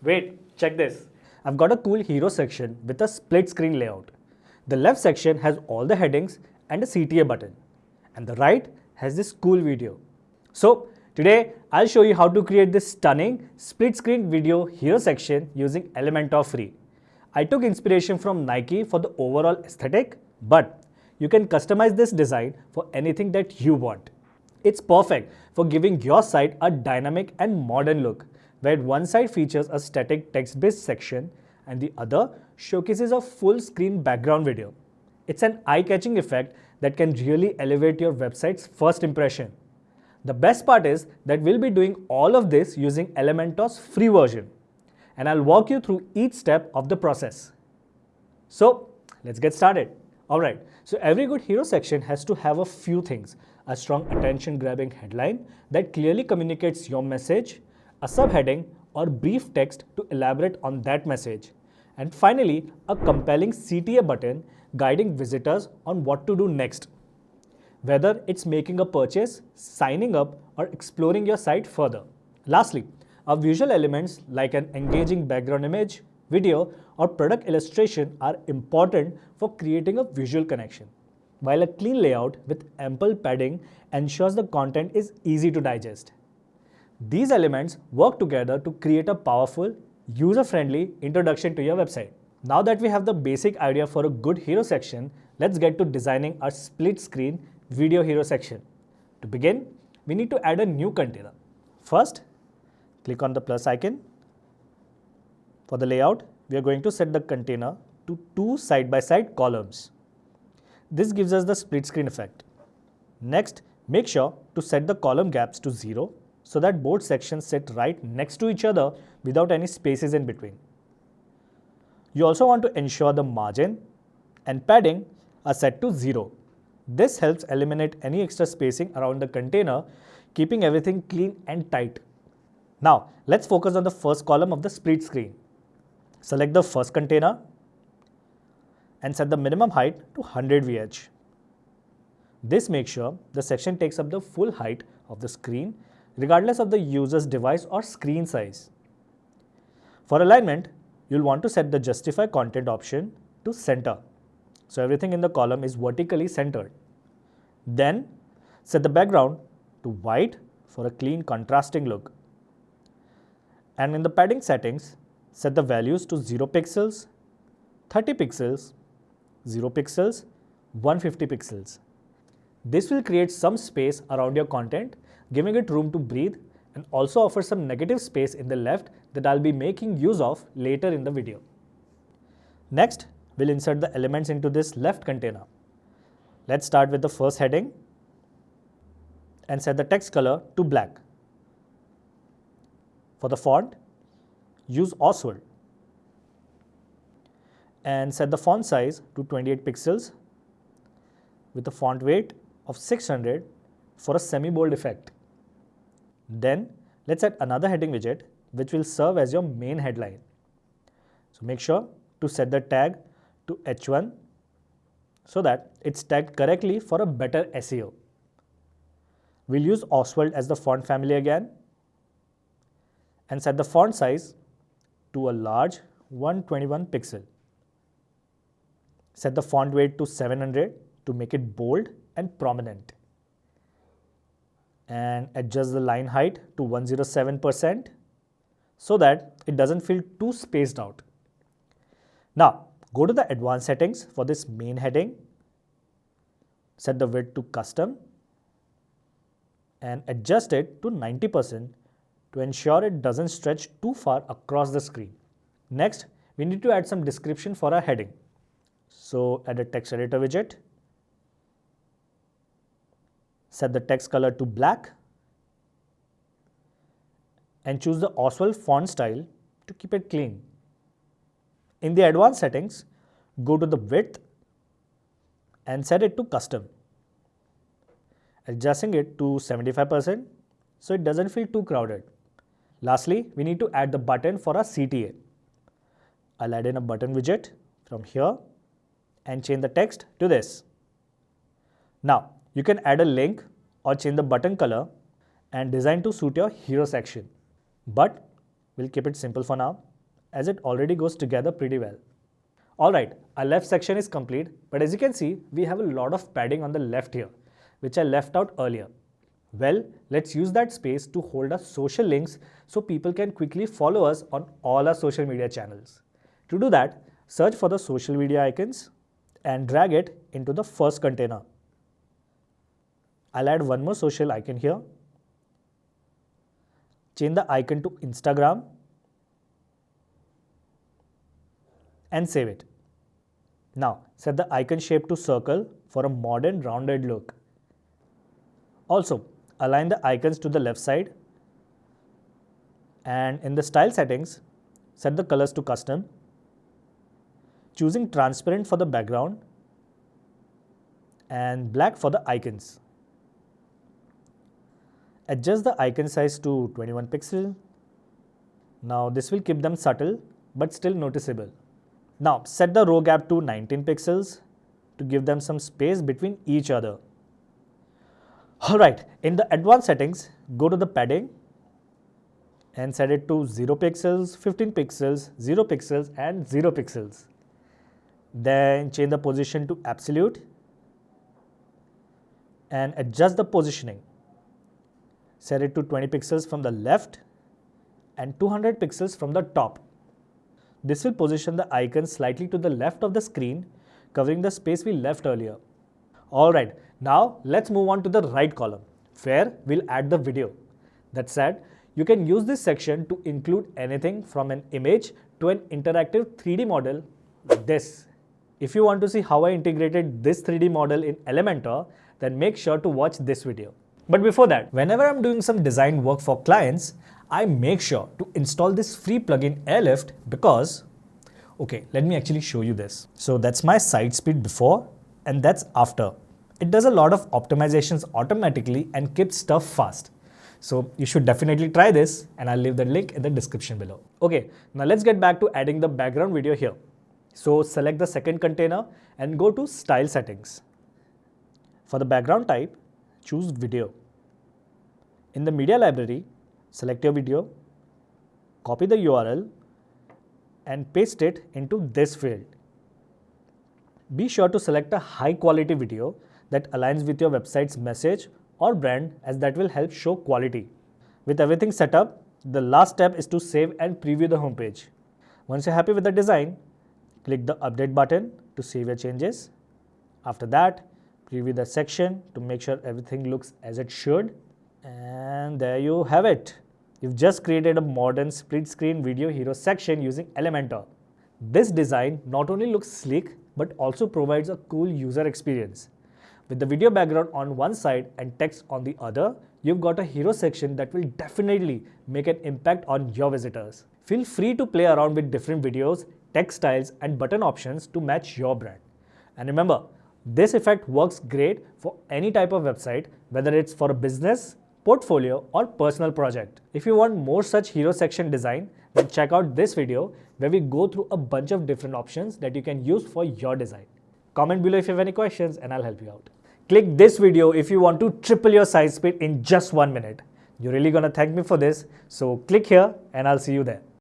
Wait, check this. I've got a cool hero section with a split screen layout. The left section has all the headings and a CTA button, and the right has this cool video. So today I'll show you how to create this stunning split screen video hero section using Elementor free. I took inspiration from Nike for the overall aesthetic, but you can customize this design for anything that you want. It's perfect for giving your site a dynamic and modern look, where one side features a static text-based section and the other showcases a full screen background video. It's an eye-catching effect that can really elevate your website's first impression. The best part is that we'll be doing all of this using Elementor's free version, and I'll walk you through each step of the process. So let's get started. Alright, so every good hero section has to have a few things: a strong attention-grabbing headline that clearly communicates your message, a subheading or brief text to elaborate on that message, and finally, a compelling CTA button guiding visitors on what to do next. Whether it's making a purchase, signing up, or exploring your site further. Lastly, our visual elements like an engaging background image, video, or product illustration are important for creating a visual connection, while a clean layout with ample padding ensures the content is easy to digest. These elements work together to create a powerful, user-friendly introduction to your website. Now that we have the basic idea for a good hero section, let's get to designing our split screen video hero section. To begin, we need to add a new container. First, click on the plus icon. For the layout, we are going to set the container to 2 side-by-side columns. This gives us the split screen effect. Next, make sure to set the column gaps to 0 so that both sections sit right next to each other without any spaces in between. You also want to ensure the margin and padding are set to 0. This helps eliminate any extra spacing around the container, keeping everything clean and tight. Now, let's focus on the first column of the split screen. Select the first container and set the minimum height to 100 VH. This makes sure the section takes up the full height of the screen, regardless of the user's device or screen size. For alignment, you'll want to set the Justify Content option to center, so everything in the column is vertically centered. Then, set the background to white for a clean, contrasting look. And in the padding settings, set the values to 0 pixels, 30 pixels, 0 pixels, 150 pixels. This will create some space around your content, giving it room to breathe, and also offer some negative space in the left that I'll be making use of later in the video. Next, we'll insert the elements into this left container. Let's start with the first heading and set the text color to black. For the font, use Oswald and set the font size to 28 pixels with a font weight of 600 for a semi-bold effect. Then let's add another heading widget which will serve as your main headline. So make sure to set the tag to H1 so that it's tagged correctly for a better SEO. We'll use Oswald as the font family again and set the font size to a large 121 pixel. Set the font weight to 700 to make it bold and prominent. And adjust the line height to 107% so that it doesn't feel too spaced out. Now, go to the advanced settings for this main heading, set the width to custom and adjust it to 90% to ensure it doesn't stretch too far across the screen. Next, we need to add some description for our heading. So add a text editor widget, set the text color to black and choose the Oswald font style to keep it clean. In the advanced settings, go to the width and set it to custom, adjusting it to 75% so it doesn't feel too crowded. Lastly, we need to add the button for our CTA. I'll add in a button widget from here and change the text to this. Now, you can add a link or change the button color and design to suit your hero section. But We'll keep it simple for now, as it already goes together pretty well. Alright, our left section is complete, but as you can see, we have a lot of padding on the left here, which I left out earlier. Well, let's use that space to hold our social links so people can quickly follow us on all our social media channels. To do that, search for the social media icons and drag it into the first container. I'll add one more social icon here. Change the icon to Instagram and save it. Now, set the icon shape to circle for a modern rounded look. Also, align the icons to the left side, and in the style settings, set the colors to custom, choosing transparent for the background and black for the icons. Adjust the icon size to 21 pixels. Now this will keep them subtle but still noticeable. Now set the row gap to 19 pixels to give them some space between each other. Alright, in the advanced settings, go to the padding and set it to 0 pixels, 15 pixels, 0 pixels and 0 pixels. Then change the position to absolute and adjust the positioning. Set it to 20 pixels from the left and 200 pixels from the top. This will position the icon slightly to the left of the screen, covering the space we left earlier. Alright, now let's move on to the right column, where we'll add the video. That said, you can use this section to include anything from an image to an interactive 3D model like this. If you want to see how I integrated this 3D model in Elementor, then make sure to watch this video. But before that, whenever I'm doing some design work for clients, I make sure to install this free plugin Airlift because, okay, let me actually show you this. So that's my site speed before and that's after. It does a lot of optimizations automatically and keeps stuff fast. So you should definitely try this and I'll leave the link in the description below. Okay, now let's get back to adding the background video here. So select the second container and go to Style Settings. For the background type, choose Video. In the media library, select your video, copy the URL and paste it into this field. Be sure to select a high quality video that aligns with your website's message or brand, as that will help show quality. With everything set up, the last step is to save and preview the homepage. Once you're happy with the design, click the update button to save your changes. After that, preview the section to make sure everything looks as it should. And there you have it. You've just created a modern split screen video hero section using Elementor. This design not only looks sleek, but also provides a cool user experience. With the video background on one side and text on the other, you've got a hero section that will definitely make an impact on your visitors. Feel free to play around with different videos, text styles and button options to match your brand. And remember, this effect works great for any type of website, whether it's for a business, portfolio or personal project. If you want more such hero section design, then check out this video where we go through a bunch of different options that you can use for your design. Comment below if you have any questions and I'll help you out. Click this video if you want to triple your site speed in just 1 minute. You're really gonna thank me for this, so click here and I'll see you there.